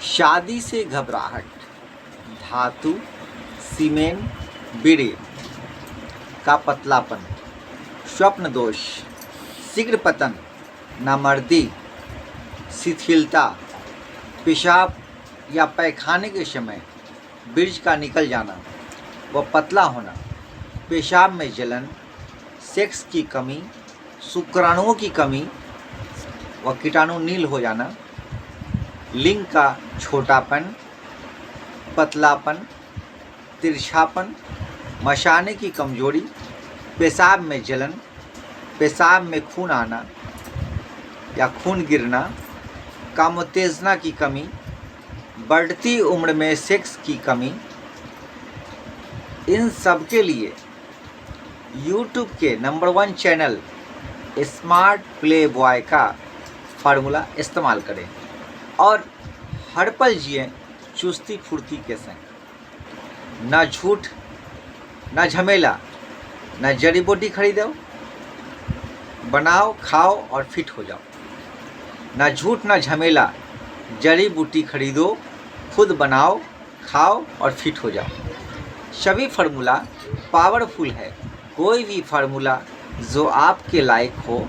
शादी से घबराहट, धातु, सीमेंट, बीड़े का पतलापन, स्वप्न दोष, शीघ्र पतन, नामर्दी, शिथिलता, पेशाब या पैखाने के समय बीज का निकल जाना व पतला होना, पेशाब में जलन, सेक्स की कमी, शुक्राणुओं की कमी व कीटाणु नील हो जाना, लिंग का छोटापन, पतलापन, तिरछापन, मशाने की कमजोरी, पेशाब में जलन, पेशाब में खून आना या खून गिरना, कामोत्तेजना की कमी, बढ़ती उम्र में सेक्स की कमी, इन सब के लिए YouTube के number 1 channel smart play boy का फार्मूला इस्तेमाल करें और हर पल जिए चुस्ती फुर्ती के संग। ना झूठ, ना झमेला, ना जड़ी बूटी खरीदो, बनाओ, खाओ और फिट हो जाओ। ना झूठ, ना झमेला, जड़ी बूटी खरीदो, खुद बनाओ, खाओ और फिट हो जाओ। सभी फार्मूला पावरफुल है। कोई भी फार्मूला जो आपके लायक हो,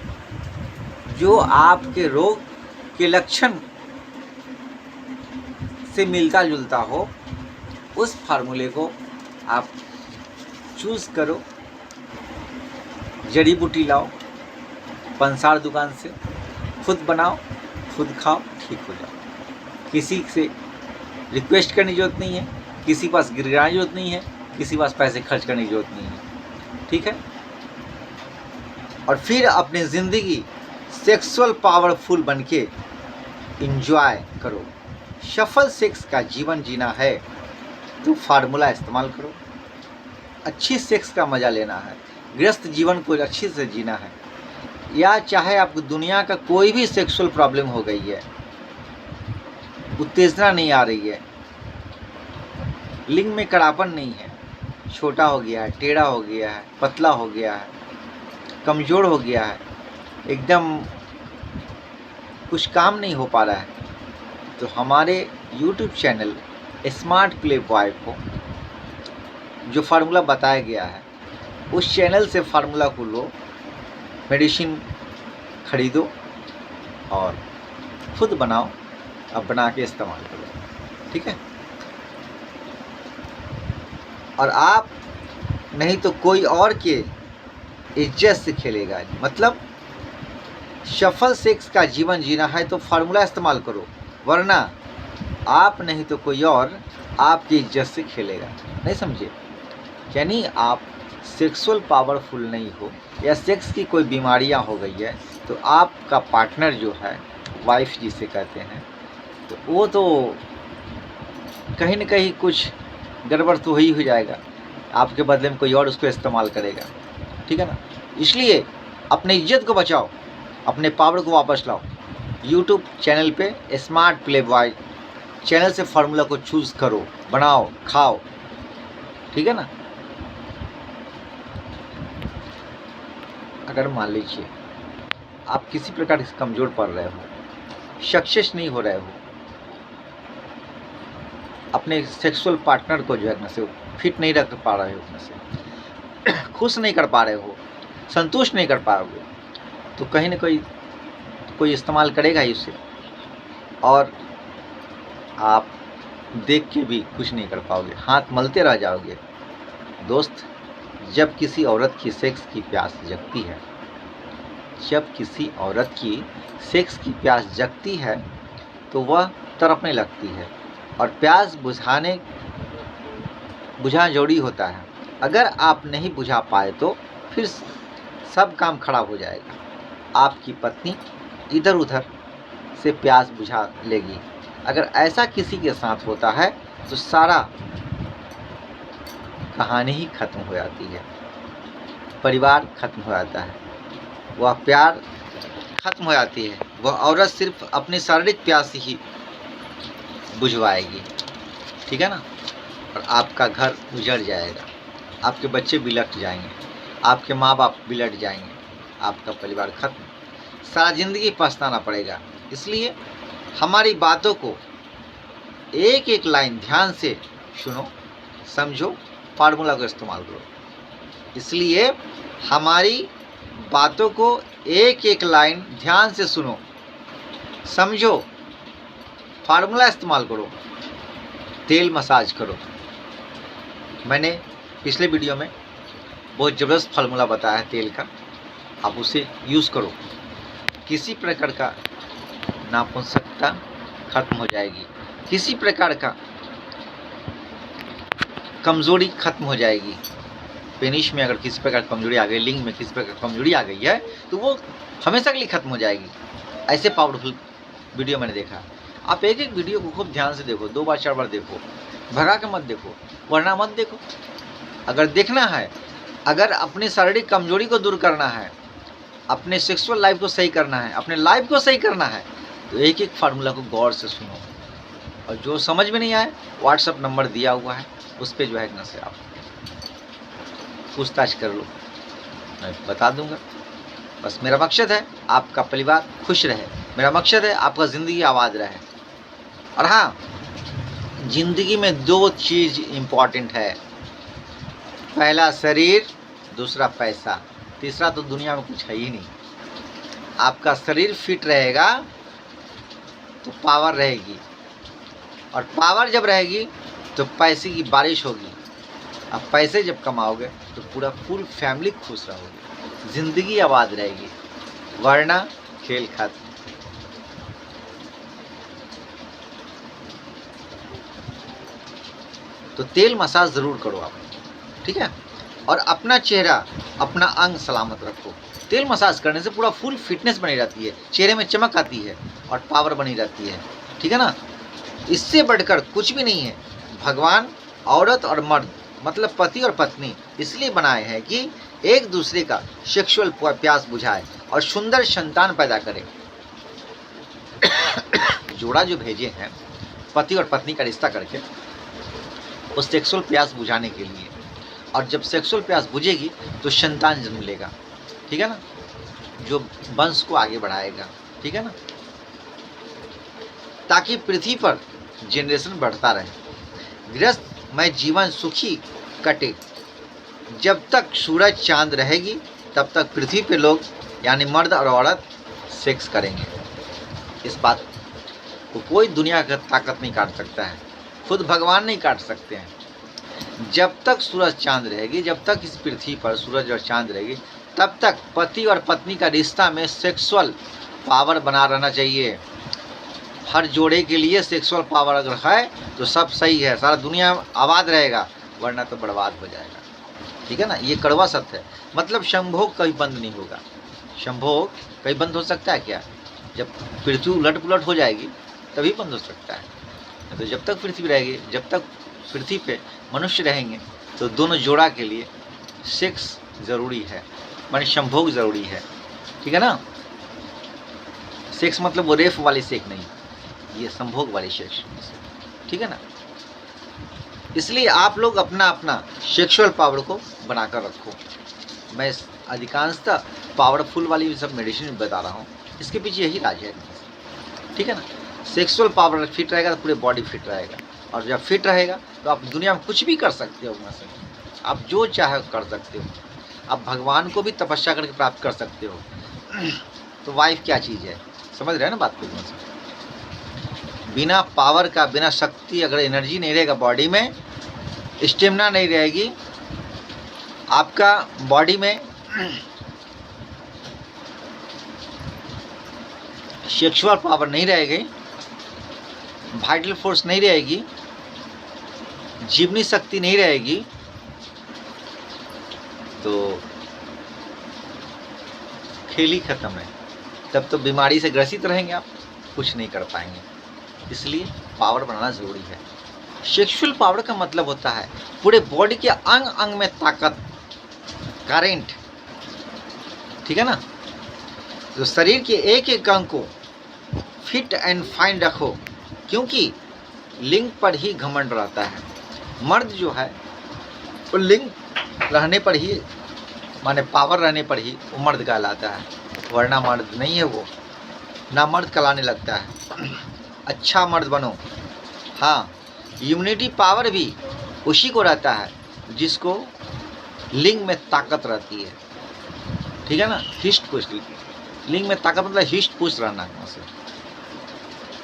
जो आपके रोग के लक्षण से मिलता जुलता हो, उस फार्मूले को आप चूज़ करो। जड़ी बूटी लाओ पंसार दुकान से, खुद बनाओ, खुद खाओ, ठीक हो जाओ। किसी से रिक्वेस्ट करने की जरूरत नहीं है, किसी के पास गिरगिराने की जरूरत नहीं है, किसी के पास पैसे खर्च करने की जरूरत नहीं है। ठीक है। और फिर अपनी ज़िंदगी सेक्सुअल पावरफुल बनके एंजॉय करो। सफल सेक्स का जीवन जीना है तो फार्मूला इस्तेमाल करो। अच्छी सेक्स का मज़ा लेना है, गृहस्थ जीवन को अच्छे से जीना है, या चाहे आपको दुनिया का कोई भी सेक्सुअल प्रॉब्लम हो गई है, उत्तेजना नहीं आ रही है, लिंग में कड़ापन नहीं है, छोटा हो गया है, टेढ़ा हो गया है, पतला हो गया है, कमज़ोर हो गया है, एकदम कुछ काम नहीं हो पा रहा है, तो हमारे YouTube channel smart play boy को जो फार्मूला बताया गया है, उस चैनल से फार्मूला को लो, मेडिसिन खरीदो और खुद बनाओ, अब बना के इस्तेमाल करो। ठीक है। और आप नहीं तो कोई और के इज्जत से खेलेगा। मतलब सफल सेक्स का जीवन जीना है तो फार्मूला इस्तेमाल करो, वरना आप नहीं तो कोई और आपकी इज्जत से खेलेगा। नहीं समझे? यानी आप सेक्सुअल पावरफुल नहीं हो या सेक्स की कोई बीमारियां हो गई है तो आपका पार्टनर जो है, वाइफ जिसे कहते हैं, तो वो तो कहीं ना कहीं कुछ गड़बड़ तो ही हो जाएगा, आपके बदले में कोई और उसको इस्तेमाल करेगा। ठीक है ना। इसलिए अपनी इज्जत को बचाओ, अपने पावर को वापस लाओ। YouTube चैनल पे स्मार्ट प्ले बॉय चैनल से फार्मूला को चूज़ करो, बनाओ, खाओ। ठीक है ना। अगर मान लीजिए आप किसी प्रकार से कमज़ोर पड़ रहे हो, सक्सेस नहीं हो रहे हो, अपने सेक्सुअल पार्टनर को जो है ना से फिट नहीं रख पा रहे हो, अपने से खुश नहीं कर पा रहे हो, संतुष्ट नहीं कर पा रहे हो, तो कहीं ना कोई इस्तेमाल करेगा ही उसे, और आप देख के भी कुछ नहीं कर पाओगे, हाथ मलते रह जाओगे। दोस्त, जब किसी औरत की सेक्स की प्यास जगती है, जब किसी औरत की सेक्स की प्यास जगती है तो वह तड़पने लगती है, और प्यास बुझा जरूरी होता है। अगर आप नहीं बुझा पाए तो फिर सब काम खराब हो जाएगा। आपकी पत्नी इधर उधर से प्यास बुझा लेगी। अगर ऐसा किसी के साथ होता है तो सारा कहानी ही खत्म हो जाती है, परिवार खत्म हो जाता है, वह प्यार खत्म हो जाती है, वह औरत सिर्फ अपनी शारीरिक प्यास ही बुझवाएगी। ठीक है ना। और आपका घर उजड़ जाएगा, आपके बच्चे बिलट जाएंगे, आपके माँ बाप बिलट जाएंगे, आपका परिवार खत्म, सारा ज़िंदगी पछताना पड़ेगा। इसलिए हमारी बातों को एक एक लाइन ध्यान से सुनो, समझो, फार्मूला का इस्तेमाल करो। इसलिए हमारी बातों को एक एक लाइन ध्यान से सुनो, समझो, फार्मूला इस्तेमाल करो, तेल मसाज करो। मैंने पिछले वीडियो में बहुत ज़बरदस्त फार्मूला बताया है तेल का, आप उसे यूज़ करो। किसी प्रकार का नापुंसकता खत्म हो जाएगी, किसी प्रकार का कमज़ोरी खत्म हो जाएगी। पेनिस में अगर किसी प्रकार कमजोरी आ गई, लिंग में किसी प्रकार कमजोरी आ गई है तो वो हमेशा के लिए खत्म हो जाएगी। ऐसे पावरफुल वीडियो मैंने देखा। आप एक एक वीडियो को खूब ध्यान से देखो, 2 बार 4 बार देखो, भगा के मत देखो, वरना मत देखो। अगर देखना है, अगर अपनी शारीरिक कमजोरी को दूर करना है, अपने सेक्सुअल लाइफ को सही करना है, अपने लाइफ को सही करना है, तो एक एक फार्मूला को गौर से सुनो। और जो समझ में नहीं आए, व्हाट्सअप नंबर दिया हुआ है, उस पर जो है ना से आप पूछताछ कर लो, मैं बता दूंगा। बस मेरा मकसद है आपका परिवार खुश रहे, मेरा मकसद है आपका ज़िंदगी आबाद रहे। और हाँ, ज़िंदगी में 2 चीज़ इम्पॉर्टेंट है, पहला शरीर, दूसरा पैसा, तीसरा तो दुनिया में कुछ है ही नहीं। आपका शरीर फिट रहेगा तो पावर रहेगी, और पावर जब रहेगी तो पैसे की बारिश होगी। अब पैसे जब कमाओगे तो पूरा फुल फैमिली खुश रहोगे, ज़िंदगी आबाद रहेगी, वरना खेल खत्म। तो तेल मसाज ज़रूर करो आप, ठीक है। और अपना चेहरा, अपना अंग सलामत रखो। तेल मसाज करने से पूरा फुल फिटनेस बनी रहती है, चेहरे में चमक आती है और पावर बनी रहती है, ठीक है ना। इससे बढ़कर कुछ भी नहीं है। भगवान औरत और मर्द मतलब पति और पत्नी इसलिए बनाए हैं कि एक दूसरे का सेक्सुअल प्यास बुझाए और सुंदर संतान पैदा करें। जोड़ा जो भेजे हैं पति और पत्नी का रिश्ता करके, उस सेक्सुअल प्यास बुझाने के लिए। और जब सेक्सुअल प्यास बुझेगी तो संतान जन्म लेगा, ठीक है ना, जो वंश को आगे बढ़ाएगा, ठीक है ना, ताकि पृथ्वी पर जनरेशन बढ़ता रहे। गृहस्थ में जीवन सुखी कटे। जब तक सूरज चांद रहेगी तब तक पृथ्वी पे लोग यानी मर्द और औरत सेक्स करेंगे। इस बात को कोई दुनिया का ताकत नहीं काट सकता है, खुद भगवान नहीं काट सकते हैं। जब तक सूरज चांद रहेगी, जब तक इस पृथ्वी पर सूरज और चांद रहेगी, तब तक पति और पत्नी का रिश्ता में सेक्सुअल पावर बना रहना चाहिए। हर जोड़े के लिए सेक्सुअल पावर अगर है तो सब सही है, सारा दुनिया आबाद रहेगा, वरना तो बर्बाद हो जाएगा, ठीक है ना। ये कड़वा सत्य है। मतलब संभोग कभी बंद नहीं होगा। संभोग कभी बंद हो सकता है क्या? जब पृथ्वी उलट पुलट हो जाएगी तभी बंद हो सकता है। तो जब तक पृथ्वी रहेगी, जब तक पृथ्वी पे मनुष्य रहेंगे, तो दोनों जोड़ा के लिए सेक्स ज़रूरी है, माने संभोग ज़रूरी है, ठीक है ना। सेक्स मतलब वो रेफ वाली सेक्स नहीं, ये संभोग वाली सेक्स, ठीक है ना। इसलिए आप लोग अपना अपना सेक्सुअल पावर को बनाकर रखो। मैं अधिकांशतः पावरफुल वाली सब मेडिसिन बता रहा हूँ, इसके पीछे यही राज है, ठीक है ना। सेक्सुअल पावर फिट रहेगा तो पूरे बॉडी फिट रहेगा, और जब फिट रहेगा तो आप दुनिया में कुछ भी कर सकते हो। वहाँ से आप जो चाहे कर सकते हो, आप भगवान को भी तपस्या करके प्राप्त कर सकते हो। तो वाइफ क्या चीज़ है, समझ रहे हैं ना बात को। बिना पावर का, बिना शक्ति, अगर एनर्जी नहीं रहेगा बॉडी में, स्टेमिना नहीं रहेगी आपका बॉडी में, सेक्सुअल पावर नहीं रहेगी, वाइटल फोर्स नहीं रहेगी, जीवनी शक्ति नहीं रहेगी, तो खेल ही खत्म है। तब तो बीमारी से ग्रसित रहेंगे, आप कुछ नहीं कर पाएंगे। इसलिए पावर बनाना ज़रूरी है। सेक्सुअल पावर का मतलब होता है पूरे बॉडी के अंग अंग में ताकत, करेंट, ठीक है ना। तो शरीर के एक एक अंग को फिट एंड फाइन रखो, क्योंकि लिंग पर ही घमंड रहता है। मर्द जो है वो लिंग रहने पर ही, माने पावर रहने पर ही वो मर्द कहलाता है, वरना मर्द नहीं है वो, ना मर्द कहलाने लगता है। अच्छा मर्द बनो। हाँ, इम्यूनिटी पावर भी उसी को रहता है जिसको लिंग में ताकत रहती है, ठीक है ना। हिस्ट पुष्ट, लिंग में ताकत मतलब हिस्ट पुष्ट रहना से।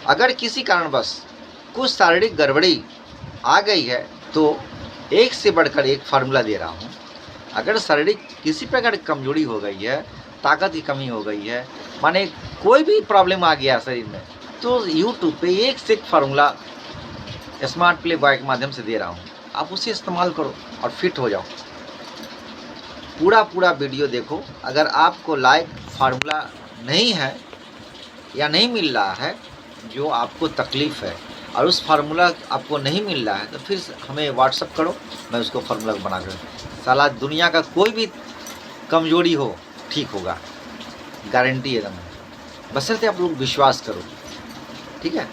अगर किसी कारणवश कुछ शारीरिक गड़बड़ी आ गई है तो एक से बढ़कर एक फार्मूला दे रहा हूँ। अगर शारीरिक किसी प्रकार की कमजोरी हो गई है, ताकत की कमी हो गई है, माने कोई भी प्रॉब्लम आ गया शरीर में, तो यूट्यूब पे एक से एक फार्मूला स्मार्ट प्ले बॉय के माध्यम से दे रहा हूँ। आप उसे इस्तेमाल करो और फिट हो जाओ। पूरा वीडियो देखो। अगर आपको लाइक फार्मूला नहीं है या नहीं मिल रहा है, जो आपको तकलीफ़ है, और उस फार्मूला आपको नहीं मिल रहा है, तो फिर हमें व्हाट्सअप करो, मैं उसको फार्मूला बना कर, साला दुनिया का कोई भी कमजोरी हो ठीक होगा, गारंटी एकदम, बशर्ते आप लोग विश्वास करो, ठीक है।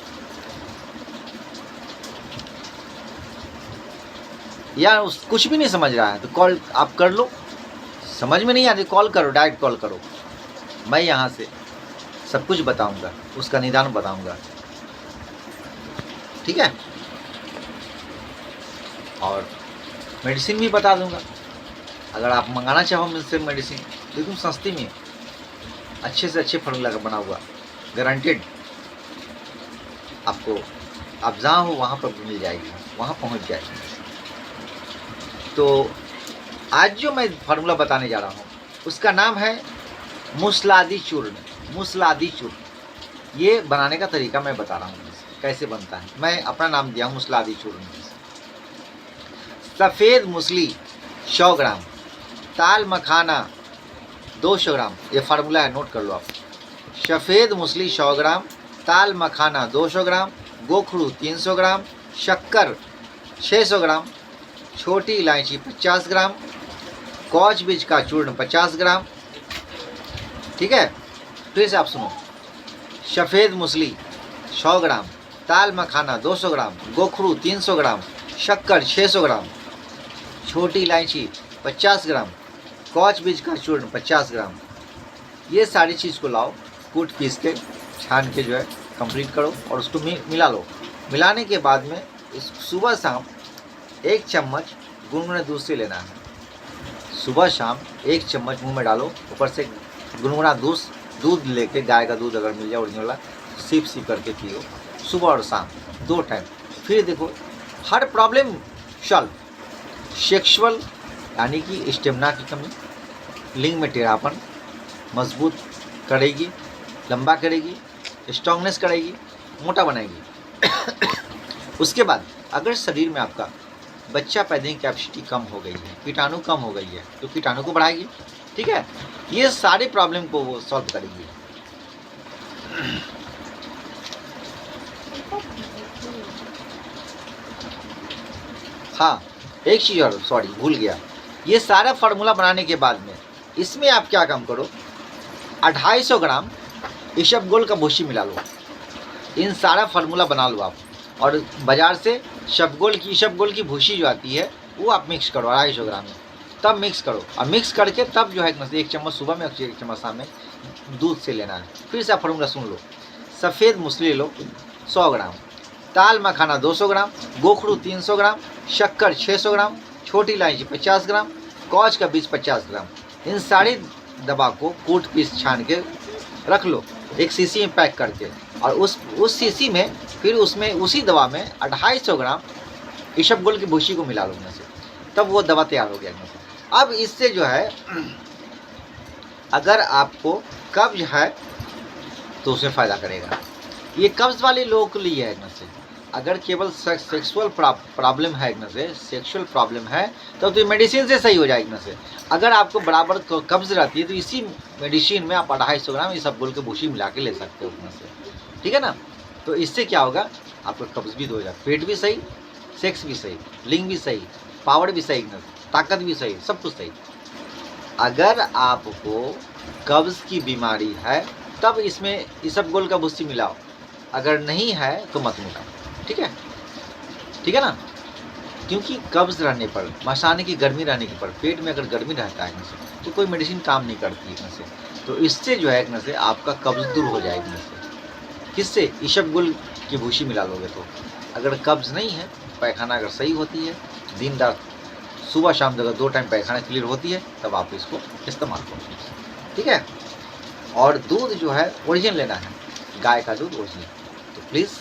या कुछ भी नहीं समझ रहा है तो कॉल आप कर लो, समझ में नहीं आती कॉल करो, डायरेक्ट कॉल करो, मैं यहाँ से सब कुछ बताऊंगा, उसका निदान बताऊंगा, ठीक है। और मेडिसिन भी बता दूंगा। अगर आप मंगाना चाहो मुझसे मेडिसिन, तो एकदम सस्ती में अच्छे से अच्छे फार्मूला का बना हुआ, गारंटेड आपको, आप जहाँ हो वहाँ पर मिल जाएगी, वहाँ पहुँच जाएगी। तो आज जो मैं फार्मूला बताने जा रहा हूँ उसका नाम है मुसलादी चूर्ण। मुसलादी चूर्ण ये बनाने का तरीका मैं बता रहा हूँ कैसे बनता है। मैं अपना नाम दिया हूँ मुसलादी चूर्ण। सफ़ेद मूसली 100 ग्राम, ताल मखाना 200 ग्राम, ये फार्मूला है, नोट कर लो आप। सफ़ेद मूसली 100 ग्राम, ताल मखाना 200 ग्राम, गोखरू 300 ग्राम, शक्कर 600 ग्राम, छोटी इलायची 50 ग्राम, कौच बीज का चूर्ण 50 ग्राम, ठीक है। फिर से आप सुनो, सफ़ेद मूसली 100 ग्राम, ताल मखाना 200 ग्राम, गोखरू 300 ग्राम, शक्कर 600 ग्राम, छोटी इलायची 50 ग्राम, कौच बीज का चूर्ण 50 ग्राम। ये सारी चीज़ को लाओ, कूट पीस के छान के जो है कंप्लीट करो और उसको मिला लो। मिलाने के बाद में इस सुबह शाम 1 चम्मच गुनगुने दूध से लेना है। सुबह शाम 1 चम्मच मुंह में डालो, ऊपर से गुनगुना दूध लेके, गाय का दूध अगर मिल जाए ओरिजिनल वाला, सिप करके पियो सुबह और शाम 2 टाइम। फिर देखो हर प्रॉब्लम सॉल्व। सेक्सुअल यानी कि स्टेमिना की कमी, लिंग में टेढ़ापन मजबूत करेगी, लंबा करेगी, स्ट्रांगनेस करेगी, मोटा बनाएगी। उसके बाद अगर शरीर में आपका बच्चा पैदा की कैपेसिटी कम हो गई है, कीटाणु कम हो गई है, तो कीटाणु को बढ़ाएगी, ठीक है। ये सारे प्रॉब्लम को वो सॉल्व करेगी। हाँ, एक चीज़ और, सॉरी भूल गया, ये सारा फार्मूला बनाने के बाद में इसमें आप क्या काम करो, 250 ग्राम इसबगोल का भूसी मिला लो। इन सारा फार्मूला बना लो आप, और बाज़ार से इसबगोल की भूसी जो आती है वो आप मिक्स करो 250 ग्राम में, तब मिक्स करो, और मिक्स करके तब जो है 1 चम्मच सुबह में, 1 चम्मच शाम में दूध से लेना है। फिर से आप फार्मूला सुन लो, सफ़ेद मूसली लो 100 ग्राम, ताल मखाना 200 ग्राम, गोखरू 300 ग्राम, शक्कर 600 ग्राम, छोटी इलायची 50 ग्राम, कौच का बीज 50 ग्राम। इन सारी दवा को कूट पीस छान के रख लो एक शीशी में पैक करके, और उस शीशी में फिर उसमें उसी दवा में 250 ग्राम इसबगोल की भूसी को मिला लो इनमें से, तब वो दवा तैयार हो गया इनमें से। अब इससे जो है अगर आपको कब्ज है तो उसमें फ़ायदा करेगा। ये कब्ज वाले लोगों के लिए है इनमें से। अगर केवल सेक्सुअल प्रॉब्लम है इनमें से, सेक्सुअल प्रॉब्लम है तो ये मेडिसिन से सही हो जाएगी इनमें से। अगर आपको बराबर कब्ज रहती है तो इसी मेडिसिन में आप 250 ग्राम इसबगोल की भूसी मिला के ले सकते हो उसमें से, ठीक है ना। तो इससे क्या होगा, आपका कब्ज भी हो जाएगा, पेट भी सही, सेक्स भी सही, लिंग भी सही, पावर भी सही, ताकत भी सही, सब कुछ सही। अगर आपको कब्ज की बीमारी है तब इसमें इसबगोल का भूसी मिलाओ, अगर नहीं है तो मत मिलाओ, ठीक है, ठीक है ना। क्योंकि कब्ज रहने पर, मसाने की गर्मी रहने के पर, पेट में अगर गर्मी रहता है इनसे तो कोई मेडिसिन काम नहीं करती है इनसे। तो इससे जो है इनसे आपका कब्ज दूर हो जाएगा इनसे, किससे? ईशबगुल की भूसी मिला लोगे तो। अगर कब्ज़ नहीं है, पैखाना अगर सही होती है, दिन रात सुबह शाम अगर 2 टाइम पैखाना क्लियर होती है, तब आप इसको इस्तेमाल करो, ठीक है। और दूध जो है ओरिजिनल लेना है, गाय का दूध ओरिजिनल। तो प्लीज़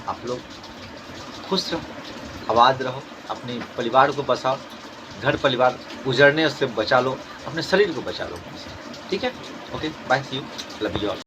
आप लोग खुश रहो, आबाद रहो, अपने परिवार को बचाओ, घर परिवार उजड़ने से बचा लो, अपने शरीर को बचा लो, ठीक है। Okay, bye, see you, love you all.